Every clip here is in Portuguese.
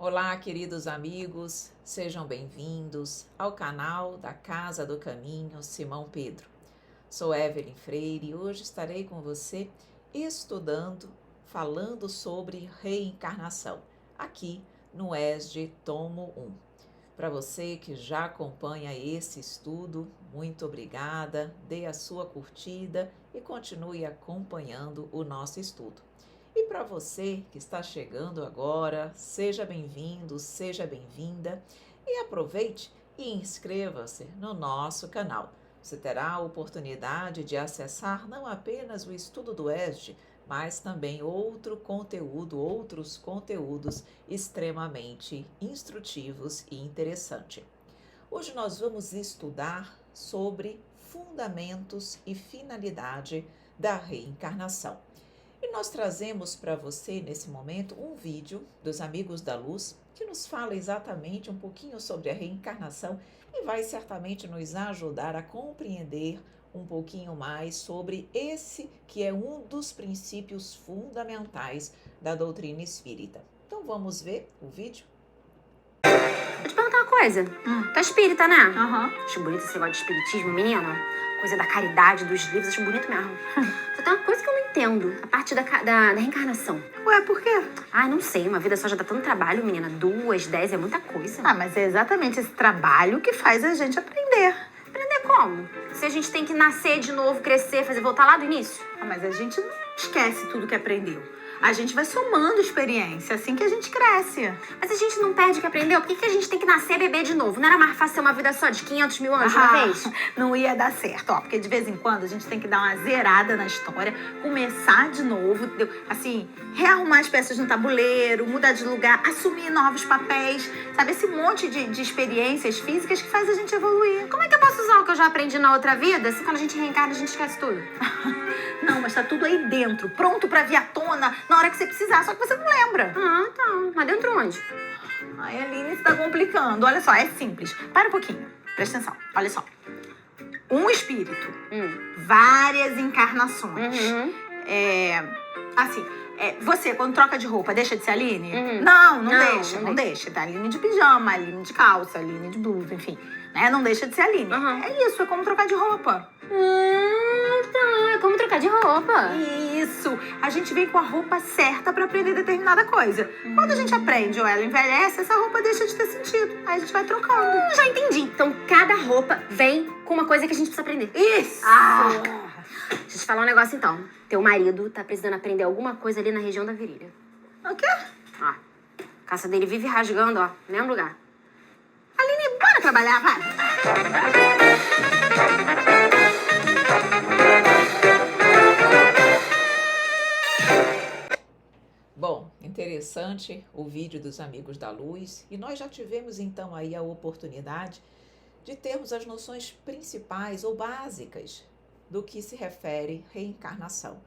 Olá, queridos amigos, sejam bem-vindos ao canal da Casa do Caminho Simão Pedro. Sou Evelyn Freire e hoje estarei com você falando sobre reencarnação, aqui no ESD Tomo 1. Para você que já acompanha esse estudo, muito obrigada, dê a sua curtida e continue acompanhando o nosso estudo. E para você que está chegando agora, seja bem-vindo, seja bem-vinda e aproveite e inscreva-se no nosso canal. Você terá a oportunidade de acessar não apenas o estudo do ESD, mas também outros conteúdos extremamente instrutivos e interessantes. Hoje nós vamos estudar sobre fundamentos e finalidade da reencarnação. E nós trazemos para você, nesse momento, um vídeo dos Amigos da Luz, que nos fala exatamente um pouquinho sobre a reencarnação e vai certamente nos ajudar a compreender um pouquinho mais sobre esse que é um dos princípios fundamentais da doutrina espírita. Então vamos ver o vídeo? Vou te perguntar uma coisa. Tu é espírita, né? Acho bonito esse negócio de espiritismo, menina. Coisa da caridade, dos livros, acho bonito mesmo. Só tem uma coisa que eu não entendo. A parte da reencarnação. Ué, por quê? Não sei. Uma vida só já dá tanto trabalho, menina. 2, 10 é muita coisa. Mas é exatamente esse trabalho que faz a gente aprender. Aprender como? Se a gente tem que nascer de novo, crescer, voltar lá do início? Mas a gente não esquece tudo que aprendeu. A gente vai somando experiência, assim que a gente cresce. Mas a gente não perde o que aprendeu? Por que a gente tem que nascer e beber de novo? Não era mais fácil ser uma vida só de 500 mil anos de uma vez? Não ia dar certo, porque de vez em quando a gente tem que dar uma zerada na história, começar de novo, assim, rearrumar as peças no tabuleiro, mudar de lugar, assumir novos papéis, sabe? Esse monte de experiências físicas que faz a gente evoluir. Como é que eu posso usar o que eu já aprendi na outra vida, se quando a gente reencarna a gente esquece tudo? Não, mas tá tudo aí dentro, pronto pra vir à tona na hora que você precisar, só que você não lembra. Tá. Mas dentro onde? Ai, Aline, isso tá complicando. Olha só, é simples. Para um pouquinho. Presta atenção. Olha só. Um espírito. Várias encarnações. Você, quando troca de roupa, deixa de ser Aline? Não deixa. Tá Aline de pijama, Aline de calça, Aline de blusa, enfim. Né? Não deixa de ser Aline. É isso, é como trocar de roupa. Tá. É como trocar de roupa. Isso. A gente vem com a roupa certa pra aprender determinada coisa. Quando a gente aprende ou ela envelhece, essa roupa deixa de ter sentido. Aí a gente vai trocando. Já entendi. Então, cada roupa vem com uma coisa que a gente precisa aprender. Isso! Deixa eu te falar um negócio, então. Teu marido tá precisando aprender alguma coisa ali na região da virilha. O quê? A caça dele vive rasgando, no mesmo lugar. Aline, bora trabalhar, vai! Bom, interessante o vídeo dos Amigos da Luz e nós já tivemos então aí a oportunidade de termos as noções principais ou básicas do que se refere reencarnação,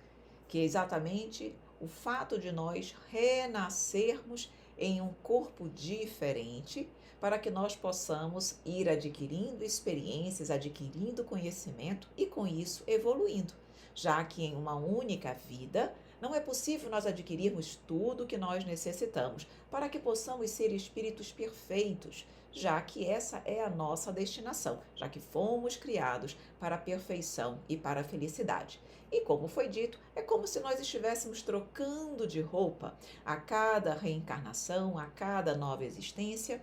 que é exatamente o fato de nós renascermos em um corpo diferente para que nós possamos ir adquirindo experiências, adquirindo conhecimento e com isso evoluindo, já que em uma única vida não é possível nós adquirirmos tudo o que nós necessitamos para que possamos ser espíritos perfeitos, já que essa é a nossa destinação, já que fomos criados para a perfeição e para a felicidade. E como foi dito, é como se nós estivéssemos trocando de roupa. A cada reencarnação, a cada nova existência,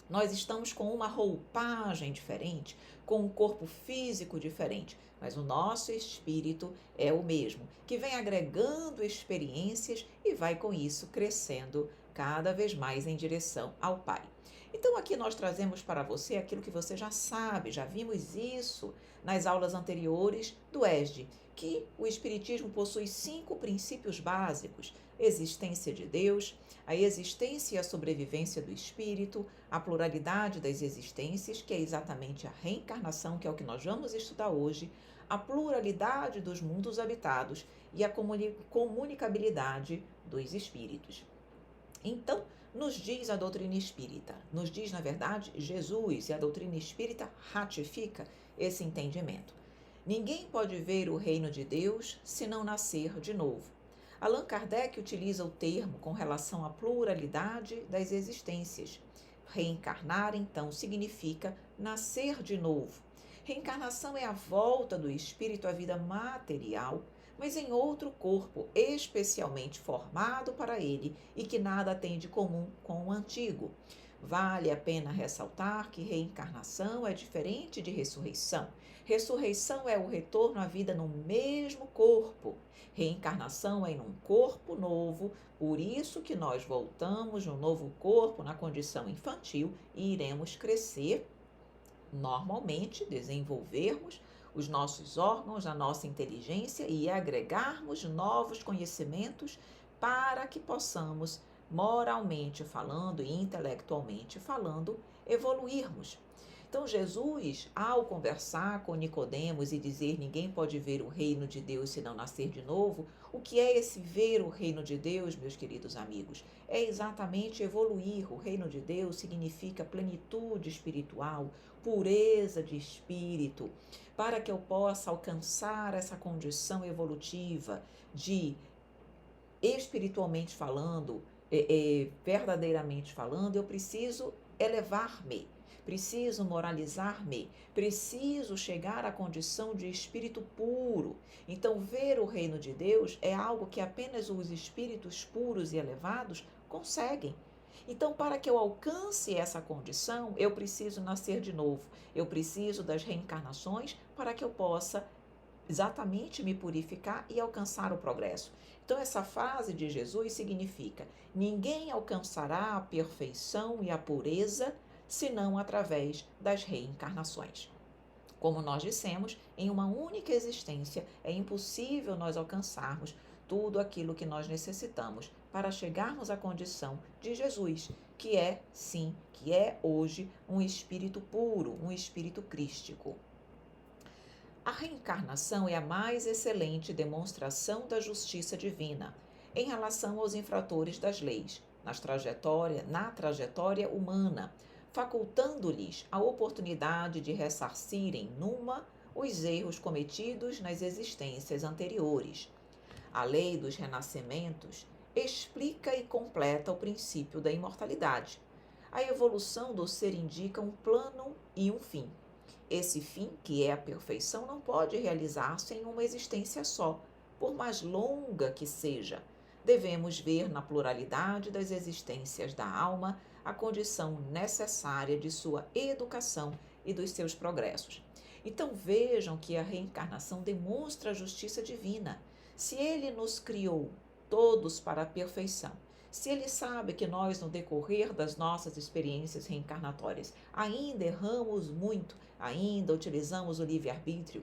nós estamos com uma roupagem diferente, com um corpo físico diferente, mas o nosso espírito é o mesmo, que vem agregando experiências e vai com isso crescendo cada vez mais em direção ao Pai. Então aqui nós trazemos para você aquilo que você já sabe, já vimos isso nas aulas anteriores do ESD, que o Espiritismo possui 5 princípios básicos: existência de Deus, a existência e a sobrevivência do espírito, a pluralidade das existências, que é exatamente a reencarnação, que é o que nós vamos estudar hoje, a pluralidade dos mundos habitados e a comunicabilidade dos espíritos. Então, nos diz a doutrina espírita, nos diz, na verdade, Jesus, e a doutrina espírita ratifica esse entendimento. Ninguém pode ver o reino de Deus se não nascer de novo. Allan Kardec utiliza o termo com relação à pluralidade das existências. Reencarnar, então, significa nascer de novo. Reencarnação é a volta do espírito à vida material, mas em outro corpo especialmente formado para ele e que nada tem de comum com o antigo. Vale a pena ressaltar que reencarnação é diferente de ressurreição. Ressurreição é o retorno à vida no mesmo corpo. Reencarnação é em um corpo novo, por isso que nós voltamos no novo corpo na condição infantil e iremos crescer normalmente, desenvolvermos os nossos órgãos, a nossa inteligência e agregarmos novos conhecimentos para que possamos, moralmente falando e intelectualmente falando, evoluirmos. Então, Jesus, ao conversar com Nicodemos e dizer ninguém pode ver o reino de Deus se não nascer de novo, o que é esse ver o reino de Deus, meus queridos amigos? É exatamente evoluir. O reino de Deus significa plenitude espiritual, pureza de espírito, para que eu possa alcançar essa condição evolutiva de, espiritualmente falando, verdadeiramente falando, eu preciso elevar-me. Preciso moralizar-me, preciso chegar à condição de espírito puro. Então, ver o reino de Deus é algo que apenas os espíritos puros e elevados conseguem. Então, para que eu alcance essa condição, eu preciso nascer de novo. Eu preciso das reencarnações para que eu possa exatamente me purificar e alcançar o progresso. Então, essa frase de Jesus significa: ninguém alcançará a perfeição e a pureza senão através das reencarnações. Como nós dissemos, em uma única existência é impossível nós alcançarmos tudo aquilo que nós necessitamos para chegarmos à condição de Jesus, que é, sim, que é hoje um espírito puro, um espírito crístico. A reencarnação é a mais excelente demonstração da justiça divina em relação aos infratores das leis, na trajetória humana, facultando-lhes a oportunidade de ressarcirem numa os erros cometidos nas existências anteriores. A lei dos renascimentos explica e completa o princípio da imortalidade. A evolução do ser indica um plano e um fim. Esse fim, que é a perfeição, não pode realizar-se em uma existência só, por mais longa que seja. Devemos ver na pluralidade das existências da alma a condição necessária de sua educação e dos seus progressos. Então vejam que a reencarnação demonstra a justiça divina. Se ele nos criou todos para a perfeição, se ele sabe que nós, no decorrer das nossas experiências reencarnatórias, ainda erramos muito, ainda utilizamos o livre-arbítrio,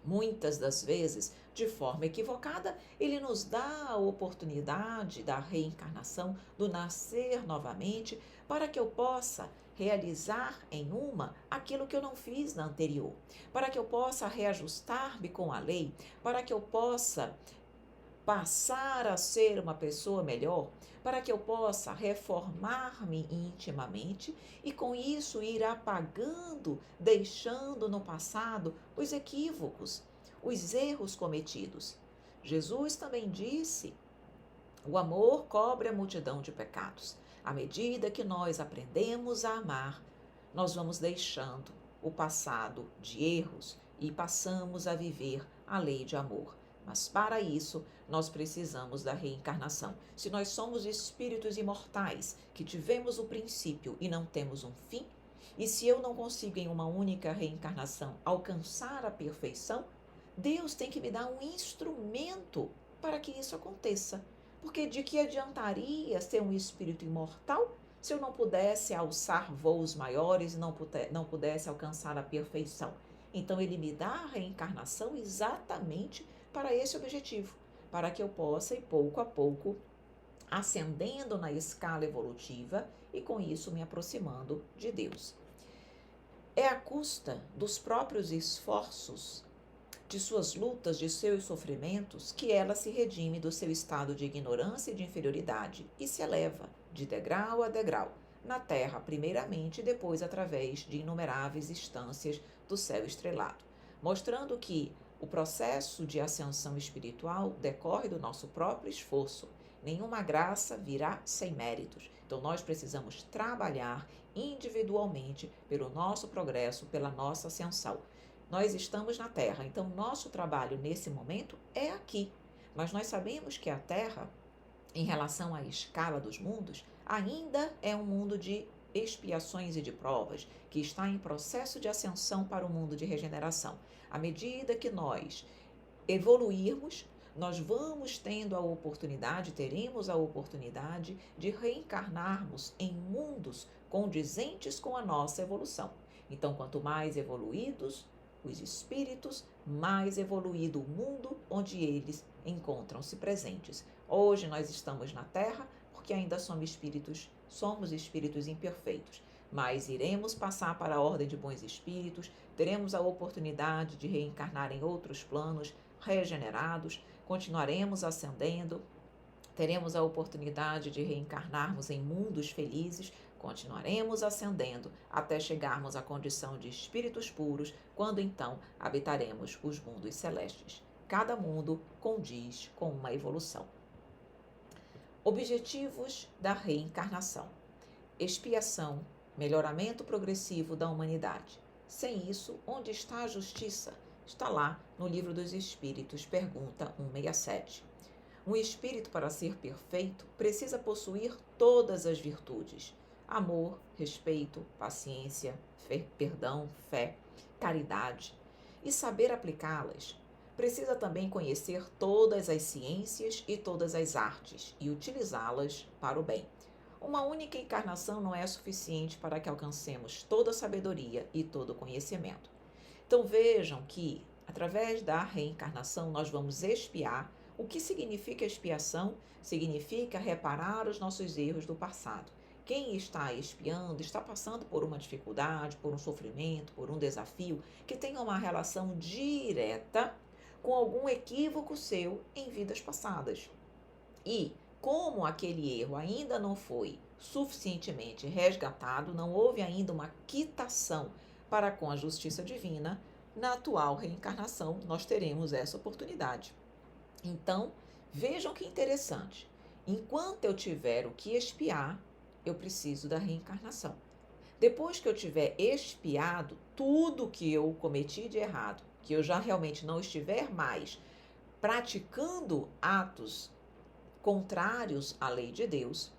muitas das vezes de forma equivocada, ele nos dá a oportunidade da reencarnação, do nascer novamente, para que eu possa realizar em uma aquilo que eu não fiz na anterior, para que eu possa reajustar-me com a lei, para que eu possa passar a ser uma pessoa melhor, para que eu possa reformar-me intimamente e com isso ir apagando, deixando no passado os equívocos, os erros cometidos. Jesus também disse: o amor cobre a multidão de pecados. À medida que nós aprendemos a amar, nós vamos deixando o passado de erros e passamos a viver a lei de amor. Mas para isso, nós precisamos da reencarnação. Se nós somos espíritos imortais, que tivemos o princípio e não temos um fim, e se eu não consigo em uma única reencarnação alcançar a perfeição, Deus tem que me dar um instrumento para que isso aconteça. Porque de que adiantaria ser um espírito imortal se eu não pudesse alçar voos maiores e não pudesse alcançar a perfeição? Então ele me dá a reencarnação exatamente para esse objetivo, para que eu possa ir pouco a pouco ascendendo na escala evolutiva e com isso me aproximando de Deus. É à custa dos próprios esforços, de suas lutas, de seus sofrimentos, que ela se redime do seu estado de ignorância e de inferioridade e se eleva de degrau a degrau, na terra primeiramente e depois através de inumeráveis instâncias do céu estrelado, mostrando que O processo de ascensão espiritual decorre do nosso próprio esforço. Nenhuma graça virá sem méritos. Então, nós precisamos trabalhar individualmente pelo nosso progresso, pela nossa ascensão. Nós estamos na Terra, então nosso trabalho nesse momento é aqui. Mas nós sabemos que a Terra, em relação à escala dos mundos, ainda é um mundo de expiações e de provas, que está em processo de ascensão para o mundo de regeneração. À medida que nós evoluirmos, nós vamos tendo a oportunidade, teremos a oportunidade de reencarnarmos em mundos condizentes com a nossa evolução. Então, quanto mais evoluídos os espíritos, mais evoluído o mundo onde eles encontram-se presentes. Hoje nós estamos na Terra porque ainda somos espíritos imperfeitos, mas iremos passar para a ordem de bons espíritos, teremos a oportunidade de reencarnar em outros planos regenerados, continuaremos ascendendo, teremos a oportunidade de reencarnarmos em mundos felizes, continuaremos ascendendo até chegarmos à condição de espíritos puros, quando então habitaremos os mundos celestes. Cada mundo condiz com uma evolução. Objetivos da reencarnação: expiação, melhoramento progressivo da humanidade. Sem isso, onde está a justiça? Está lá no Livro dos Espíritos, pergunta 167. Um espírito, para ser perfeito, precisa possuir todas as virtudes: amor, respeito, paciência, perdão, fé, caridade, e saber aplicá-las. Precisa também conhecer todas as ciências e todas as artes e utilizá-las para o bem. Uma única encarnação não é suficiente para que alcancemos toda a sabedoria e todo o conhecimento. Então vejam que, através da reencarnação, nós vamos expiar. O que significa expiação? Significa reparar os nossos erros do passado. Quem está expiando está passando por uma dificuldade, por um sofrimento, por um desafio que tem uma relação direta com algum equívoco seu em vidas passadas. E, como aquele erro ainda não foi suficientemente resgatado, não houve ainda uma quitação para com a justiça divina, na atual reencarnação nós teremos essa oportunidade. Então, vejam que interessante. Enquanto eu tiver o que expiar, eu preciso da reencarnação. Depois que eu tiver expiado tudo que eu cometi de errado, que eu já realmente não estiver mais praticando atos contrários à lei de Deus,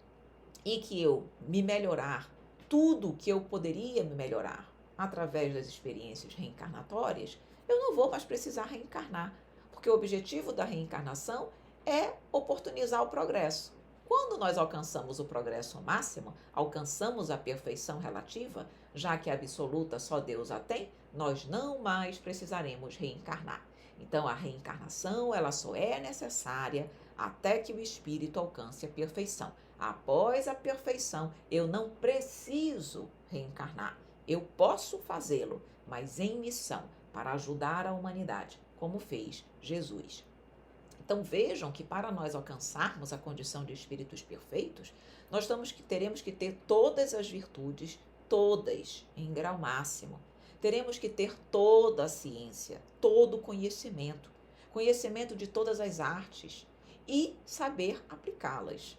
e que eu me melhorar tudo que eu poderia me melhorar através das experiências reencarnatórias, eu não vou mais precisar reencarnar, porque o objetivo da reencarnação é oportunizar o progresso. Quando nós alcançamos o progresso máximo, alcançamos a perfeição relativa, já que a absoluta só Deus a tem, nós não mais precisaremos reencarnar. Então, a reencarnação, ela só é necessária até que o espírito alcance a perfeição. Após a perfeição, eu não preciso reencarnar. Eu posso fazê-lo, mas em missão, para ajudar a humanidade, como fez Jesus. Então vejam que para nós alcançarmos a condição de espíritos perfeitos, nós teremos que ter todas as virtudes, todas, em grau máximo. Teremos que ter toda a ciência, todo o conhecimento, conhecimento de todas as artes e saber aplicá-las.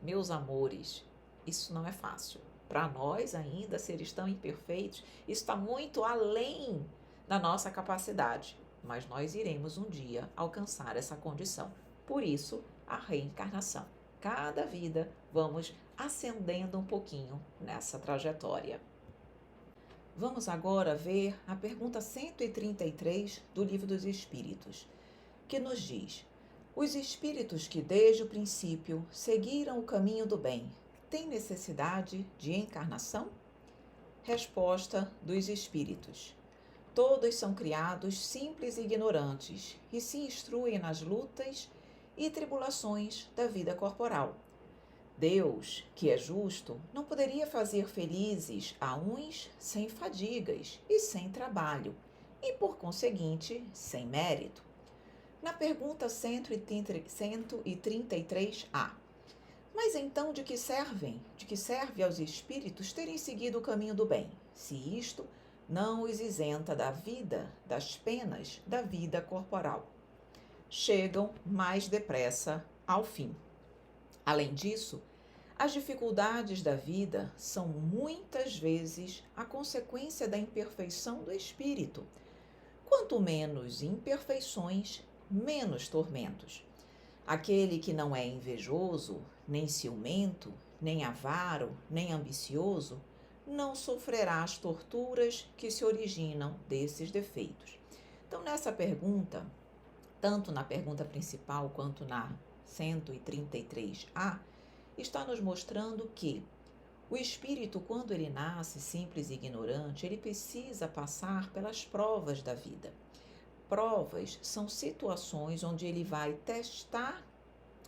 Meus amores, isso não é fácil. Para nós ainda, seres tão imperfeitos, isso está muito além da nossa capacidade. Mas nós iremos um dia alcançar essa condição. Por isso, a reencarnação. Cada vida vamos ascendendo um pouquinho nessa trajetória. Vamos agora ver a pergunta 133 do Livro dos Espíritos, que nos diz: os espíritos que desde o princípio seguiram o caminho do bem, têm necessidade de encarnação? Resposta dos espíritos: todos são criados simples e ignorantes e se instruem nas lutas e tribulações da vida corporal. Deus, que é justo, não poderia fazer felizes a uns sem fadigas e sem trabalho, e por conseguinte, sem mérito. Na pergunta 133A: mas então de que serve aos espíritos terem seguido o caminho do bem, se isto não os isenta da vida, das penas da vida corporal. Chegam mais depressa ao fim. Além disso, as dificuldades da vida são muitas vezes a consequência da imperfeição do espírito. Quanto menos imperfeições, menos tormentos. Aquele que não é invejoso, nem ciumento, nem avaro, nem ambicioso, não sofrerá as torturas que se originam desses defeitos. Então, nessa pergunta, tanto na pergunta principal quanto na 133A, está nos mostrando que o espírito, quando ele nasce simples e ignorante, ele precisa passar pelas provas da vida. Provas são situações onde ele vai testar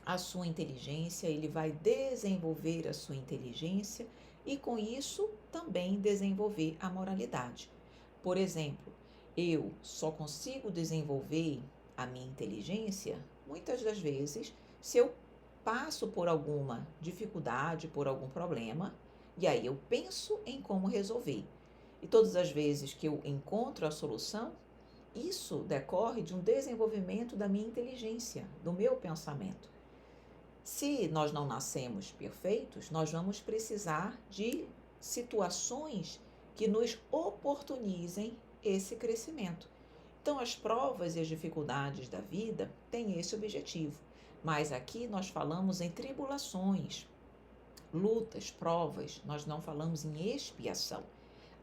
a sua inteligência, ele vai desenvolver a sua inteligência e, com isso, também desenvolver a moralidade. Por exemplo, eu só consigo desenvolver a minha inteligência, muitas das vezes, se eu passo por alguma dificuldade, por algum problema, e aí eu penso em como resolver. E todas as vezes que eu encontro a solução, isso decorre de um desenvolvimento da minha inteligência, do meu pensamento. Se nós não nascemos perfeitos, nós vamos precisar de situações que nos oportunizem esse crescimento. Então, as provas e as dificuldades da vida têm esse objetivo. Mas aqui nós falamos em tribulações, lutas, provas, nós não falamos em expiação.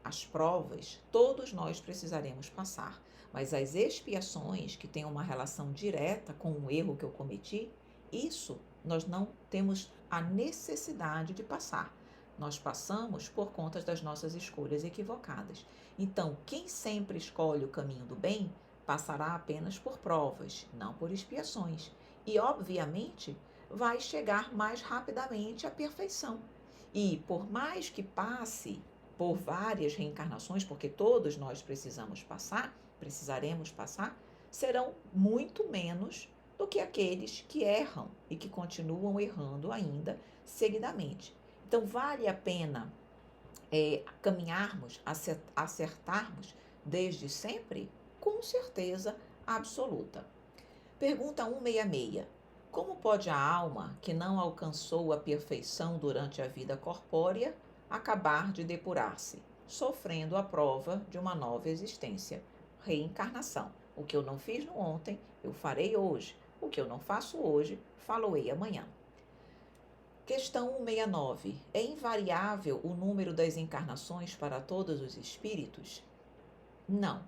As provas, todos nós precisaremos passar, mas as expiações, que têm uma relação direta com o erro que eu cometi, isso nós não temos a necessidade de passar. Nós passamos por conta das nossas escolhas equivocadas. Então, quem sempre escolhe o caminho do bem, passará apenas por provas, não por expiações. E, obviamente, vai chegar mais rapidamente à perfeição. E, por mais que passe por várias reencarnações, porque todos nós precisaremos passar, serão muito menos do que aqueles que erram e que continuam errando ainda seguidamente. Então, vale a pena caminharmos, acertarmos desde sempre? Com certeza absoluta. Pergunta 166. Como pode a alma que não alcançou a perfeição durante a vida corpórea acabar de depurar-se, sofrendo a prova de uma nova existência? Reencarnação. O que eu não fiz no ontem, eu farei hoje. O que eu não faço hoje, falo-ei amanhã. Questão 169. É invariável o número das encarnações para todos os espíritos? Não.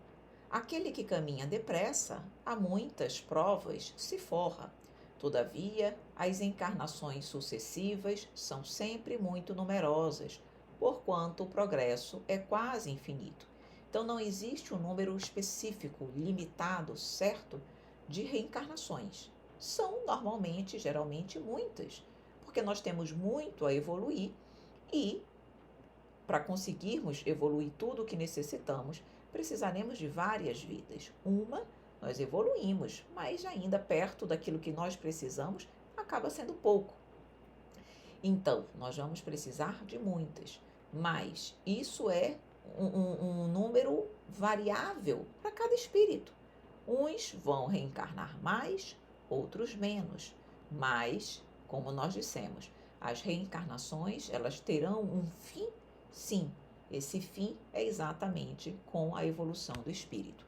Aquele que caminha depressa, a muitas provas se forra. Todavia, as encarnações sucessivas são sempre muito numerosas, porquanto o progresso é quase infinito. Então, não existe um número específico, limitado, certo, de reencarnações. São normalmente, geralmente, muitas, porque nós temos muito a evoluir e, para conseguirmos evoluir tudo o que necessitamos, precisaremos de várias vidas. Uma, nós evoluímos, mas ainda perto daquilo que nós precisamos, acaba sendo pouco. Então, nós vamos precisar de muitas, mas isso é um número variável para cada espírito. Uns vão reencarnar mais, outros menos, mas, como nós dissemos, as reencarnações, elas terão um fim, sim. Esse fim é exatamente com a evolução do espírito.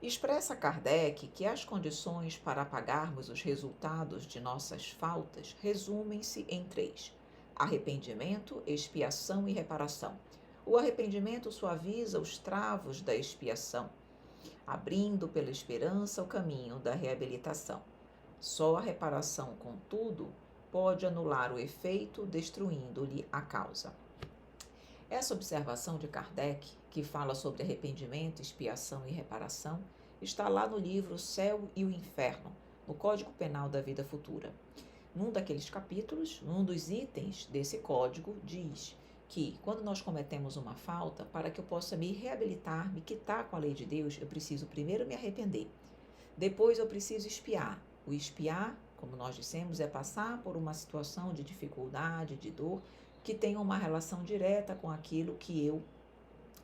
Expressa Kardec que as condições para apagarmos os resultados de nossas faltas resumem-se em 3: arrependimento, expiação e reparação. O arrependimento suaviza os travos da expiação, abrindo pela esperança o caminho da reabilitação. Só a reparação, contudo, pode anular o efeito, destruindo-lhe a causa. Essa observação de Kardec, que fala sobre arrependimento, expiação e reparação, está lá no livro Céu e o Inferno, no Código Penal da Vida Futura. Num daqueles capítulos, num dos itens desse código, diz que quando nós cometemos uma falta, para que eu possa me reabilitar, me quitar com a lei de Deus, eu preciso primeiro me arrepender. Depois eu preciso expiar. O expiar, como nós dissemos, é passar por uma situação de dificuldade, de dor, que tem uma relação direta com aquilo que eu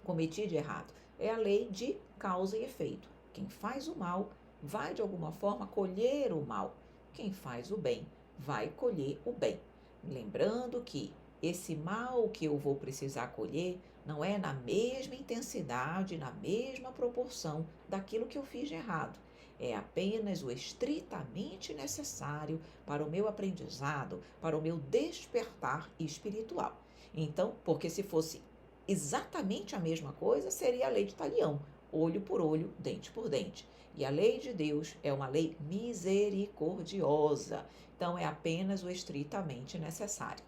cometi de errado? É a lei de causa e efeito. Quem faz o mal vai, de alguma forma, colher o mal. Quem faz o bem vai colher o bem. Lembrando que esse mal que eu vou precisar colher não é na mesma intensidade, na mesma proporção daquilo que eu fiz de errado. É apenas o estritamente necessário para o meu aprendizado, para o meu despertar espiritual. Então, porque se fosse exatamente a mesma coisa, seria a lei de Talião, olho por olho, dente por dente. E a lei de Deus é uma lei misericordiosa, então é apenas o estritamente necessário.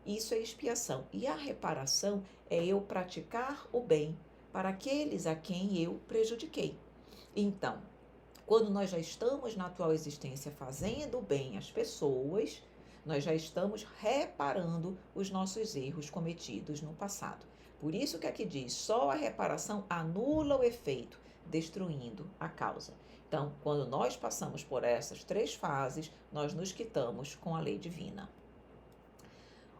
Isso é expiação. E a reparação é eu praticar o bem para aqueles a quem eu prejudiquei. Então, quando nós já estamos na atual existência fazendo o bem às pessoas, nós já estamos reparando os nossos erros cometidos no passado. Por isso que aqui diz, só a reparação anula o efeito, destruindo a causa. Então, quando nós passamos por essas 3 fases, nós nos quitamos com a lei divina.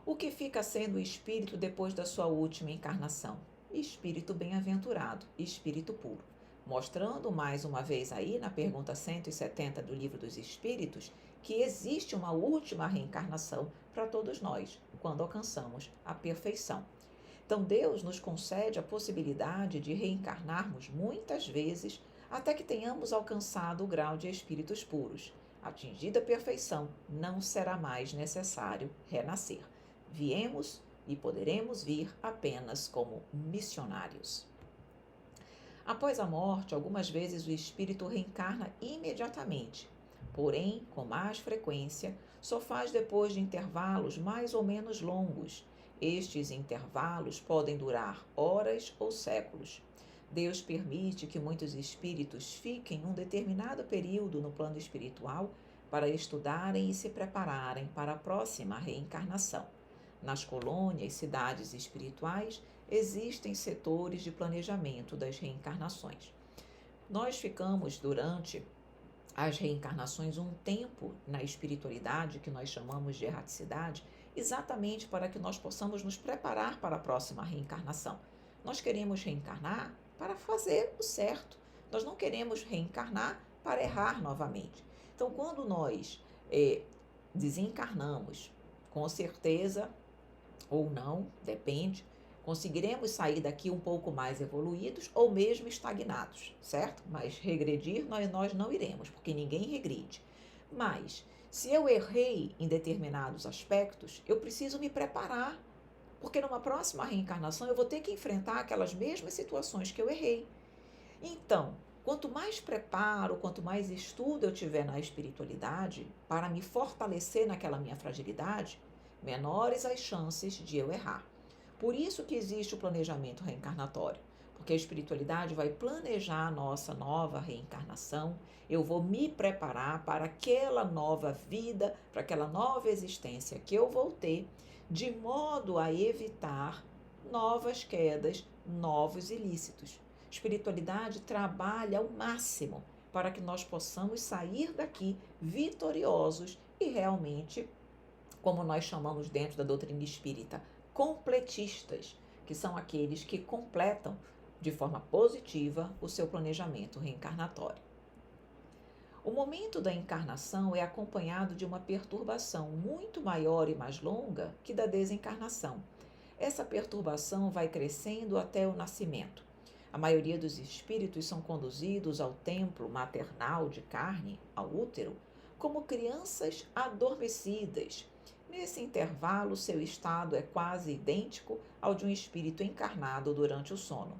O que fica sendo o espírito depois da sua última encarnação? Espírito bem-aventurado, espírito puro. Mostrando mais uma vez aí na pergunta 170 do Livro dos Espíritos que existe uma última reencarnação para todos nós, quando alcançamos a perfeição. Então Deus nos concede a possibilidade de reencarnarmos muitas vezes até que tenhamos alcançado o grau de espíritos puros. Atingida a perfeição, não será mais necessário renascer. Viemos e poderemos vir apenas como missionários. Após a morte, algumas vezes o espírito reencarna imediatamente, porém, com mais frequência, só faz depois de intervalos mais ou menos longos. Estes intervalos podem durar horas ou séculos. Deus permite que muitos espíritos fiquem um determinado período no plano espiritual para estudarem e se prepararem para a próxima reencarnação. Nas colônias, cidades espirituais, existem setores de planejamento das reencarnações. Nós ficamos durante as reencarnações um tempo na espiritualidade, que nós chamamos de erraticidade, exatamente para que nós possamos nos preparar para a próxima reencarnação. Nós queremos reencarnar para fazer o certo. Nós não queremos reencarnar para errar novamente. Então, quando nós desencarnamos, com certeza, ou não, depende, conseguiremos sair daqui um pouco mais evoluídos ou mesmo estagnados, certo? Mas regredir nós não iremos, porque ninguém regride. Mas, se eu errei em determinados aspectos, eu preciso me preparar, porque numa próxima reencarnação eu vou ter que enfrentar aquelas mesmas situações que eu errei. Então, quanto mais preparo, quanto mais estudo eu tiver na espiritualidade, para me fortalecer naquela minha fragilidade, menores as chances de eu errar. Por isso que existe o planejamento reencarnatório, porque a espiritualidade vai planejar a nossa nova reencarnação, eu vou me preparar para aquela nova vida, para aquela nova existência que eu vou ter, de modo a evitar novas quedas, novos ilícitos. A espiritualidade trabalha ao máximo para que nós possamos sair daqui vitoriosos e realmente, como nós chamamos dentro da doutrina espírita, completistas, que são aqueles que completam de forma positiva o seu planejamento reencarnatório. O momento da encarnação é acompanhado de uma perturbação muito maior e mais longa que da desencarnação. Essa perturbação vai crescendo até o nascimento. A maioria dos espíritos são conduzidos ao templo maternal de carne, ao útero, como crianças adormecidas. Nesse intervalo, seu estado é quase idêntico ao de um espírito encarnado durante o sono.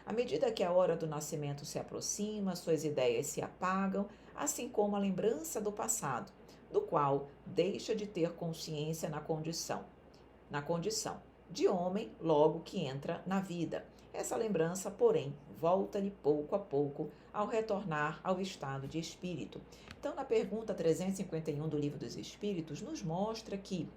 À medida que a hora do nascimento se aproxima, suas ideias se apagam, assim como a lembrança do passado, do qual deixa de ter consciência na condição de homem logo que entra na vida. Essa lembrança, porém, volta-lhe pouco a pouco ao retornar ao estado de espírito. Então, na pergunta 351 do Livro dos Espíritos, nos mostra que,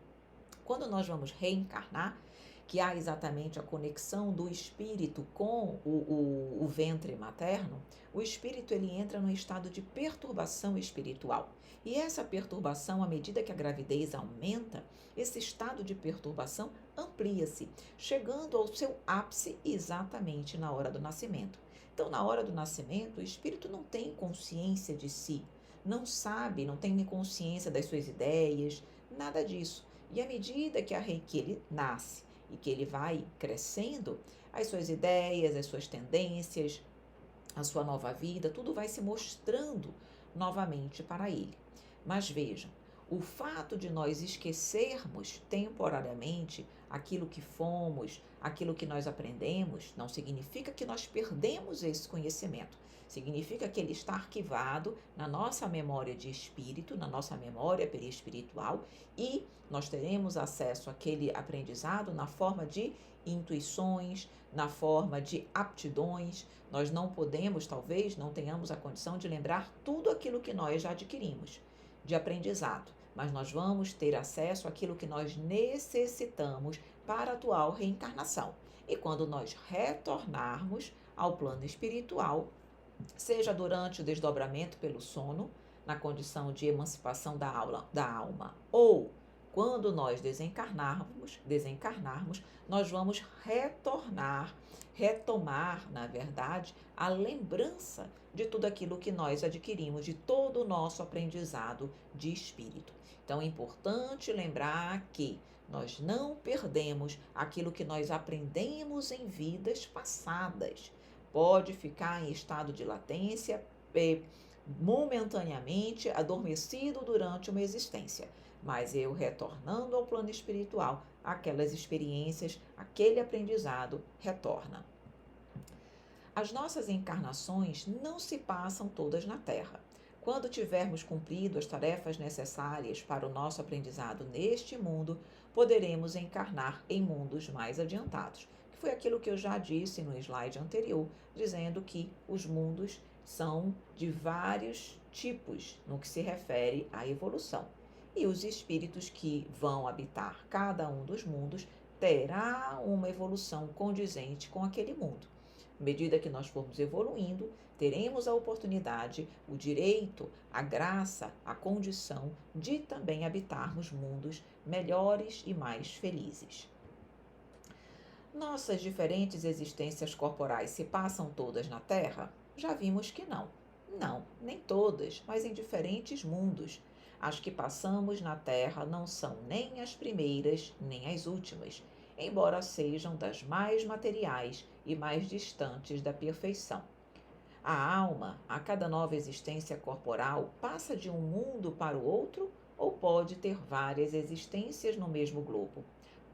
quando nós vamos reencarnar, que há exatamente a conexão do espírito com o ventre materno, o espírito ele entra num estado de perturbação espiritual. E essa perturbação, à medida que a gravidez aumenta, esse estado de perturbação amplia-se, chegando ao seu ápice exatamente na hora do nascimento. Então, na hora do nascimento, o espírito não tem consciência de si, não sabe, não tem consciência das suas ideias, nada disso. E à medida que ele nasce e que ele vai crescendo, as suas ideias, as suas tendências, a sua nova vida, tudo vai se mostrando novamente para ele. Mas vejam, o fato de nós esquecermos temporariamente aquilo que fomos, aquilo que nós aprendemos, não significa que nós perdemos esse conhecimento. Significa que ele está arquivado na nossa memória de espírito, na nossa memória perispiritual, e nós teremos acesso àquele aprendizado na forma de intuições, na forma de aptidões. Nós não podemos, talvez, não tenhamos a condição de lembrar tudo aquilo que nós já adquirimos de aprendizado, mas nós vamos ter acesso àquilo que nós necessitamos para a atual reencarnação. E quando nós retornarmos ao plano espiritual, seja durante o desdobramento pelo sono, na condição de emancipação da alma, ou quando nós desencarnarmos, nós vamos retomar, na verdade, a lembrança de tudo aquilo que nós adquirimos, de todo o nosso aprendizado de espírito. Então, é importante lembrar que nós não perdemos aquilo que nós aprendemos em vidas passadas. Pode ficar em estado de latência, momentaneamente adormecido durante uma existência, mas eu retornando ao plano espiritual, aquelas experiências, aquele aprendizado retorna. As nossas encarnações não se passam todas na Terra. Quando tivermos cumprido as tarefas necessárias para o nosso aprendizado neste mundo, poderemos encarnar em mundos mais adiantados, que foi aquilo que eu já disse no slide anterior, dizendo que os mundos são de vários tipos no que se refere à evolução. E os espíritos que vão habitar cada um dos mundos terá uma evolução condizente com aquele mundo. À medida que nós formos evoluindo, teremos a oportunidade, o direito, a graça, a condição de também habitarmos mundos melhores e mais felizes. Nossas diferentes existências corporais se passam todas na Terra? Já vimos que não. Não, nem todas, mas em diferentes mundos. As que passamos na Terra não são nem as primeiras, nem as últimas, embora sejam das mais materiais e mais distantes da perfeição. A alma, a cada nova existência corporal, passa de um mundo para o outro ou pode ter várias existências no mesmo globo.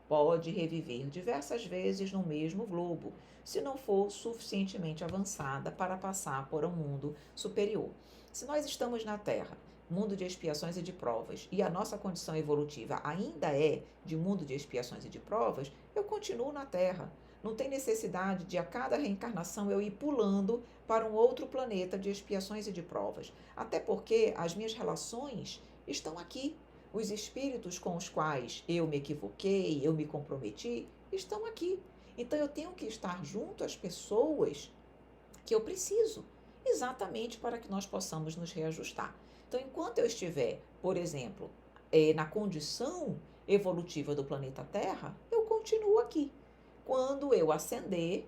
Pode reviver diversas vezes no mesmo globo, se não for suficientemente avançada para passar por um mundo superior. Se nós estamos na Terra, mundo de expiações e de provas, e a nossa condição evolutiva ainda é de mundo de expiações e de provas, eu continuo na Terra. Não tem necessidade de a cada reencarnação eu ir pulando para um outro planeta de expiações e de provas. Até porque as minhas relações estão aqui. Os espíritos com os quais eu me equivoquei, eu me comprometi, estão aqui. Então eu tenho que estar junto às pessoas que eu preciso, exatamente para que nós possamos nos reajustar. Então, enquanto eu estiver, por exemplo, na condição evolutiva do planeta Terra, eu continuo aqui. Quando eu ascender,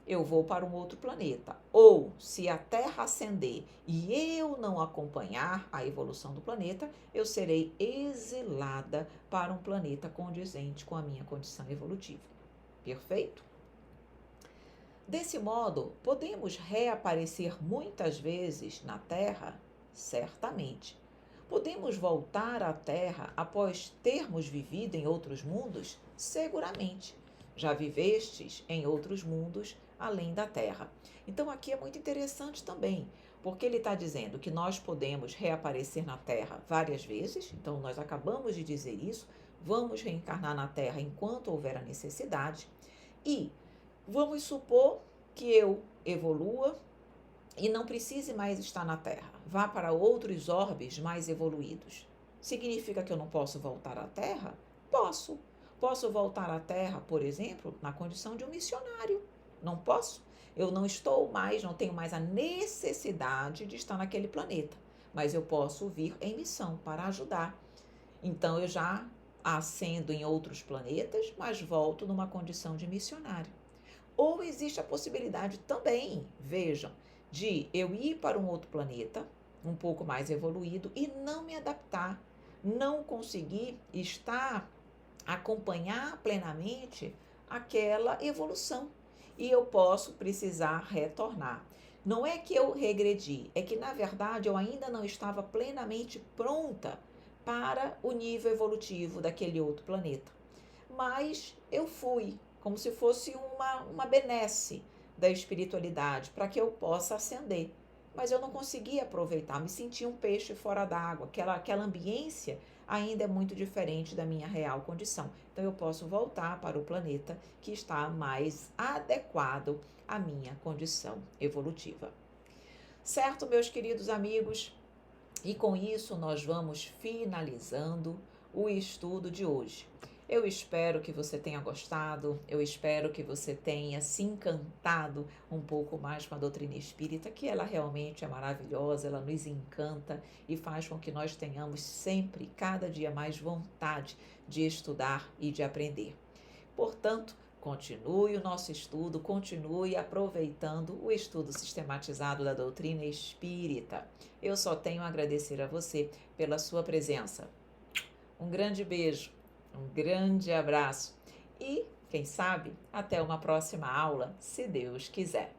eu vou para um outro planeta. Ou, se a Terra ascender e eu não acompanhar a evolução do planeta, eu serei exilada para um planeta condizente com a minha condição evolutiva. Perfeito? Desse modo, podemos reaparecer muitas vezes na Terra? Certamente. Podemos voltar à Terra após termos vivido em outros mundos? Seguramente. Já vivestes em outros mundos além da Terra. Então aqui é muito interessante também, porque ele está dizendo que nós podemos reaparecer na Terra várias vezes, então nós acabamos de dizer isso, vamos reencarnar na Terra enquanto houver a necessidade, e vamos supor que eu evolua e não precise mais estar na Terra, vá para outros orbes mais evoluídos. Significa que eu não posso voltar à Terra? Posso. Posso voltar à Terra, por exemplo, na condição de um missionário. Não posso? Eu não tenho mais a necessidade de estar naquele planeta, mas eu posso vir em missão para ajudar. Então, eu já ascendo em outros planetas, mas volto numa condição de missionário. Ou existe a possibilidade também, vejam, de eu ir para um outro planeta, um pouco mais evoluído, e não me adaptar, não conseguir acompanhar plenamente aquela evolução. E eu posso precisar retornar. Não é que eu regredi, é que, na verdade, eu ainda não estava plenamente pronta para o nível evolutivo daquele outro planeta. Mas eu fui, como se fosse uma benesse da espiritualidade, para que eu possa ascender. Mas eu não conseguia aproveitar, me sentia um peixe fora d'água, aquela ambiência ainda é muito diferente da minha real condição. Então eu posso voltar para o planeta que está mais adequado à minha condição evolutiva. Certo, meus queridos amigos? E com isso nós vamos finalizando o estudo de hoje. Eu espero que você tenha gostado, eu espero que você tenha se encantado um pouco mais com a doutrina espírita, que ela realmente é maravilhosa, ela nos encanta e faz com que nós tenhamos sempre, cada dia mais vontade de estudar e de aprender. Portanto, continue o nosso estudo, continue aproveitando o estudo sistematizado da doutrina espírita. Eu só tenho a agradecer a você pela sua presença. Um grande beijo. Um grande abraço e, quem sabe, até uma próxima aula, se Deus quiser.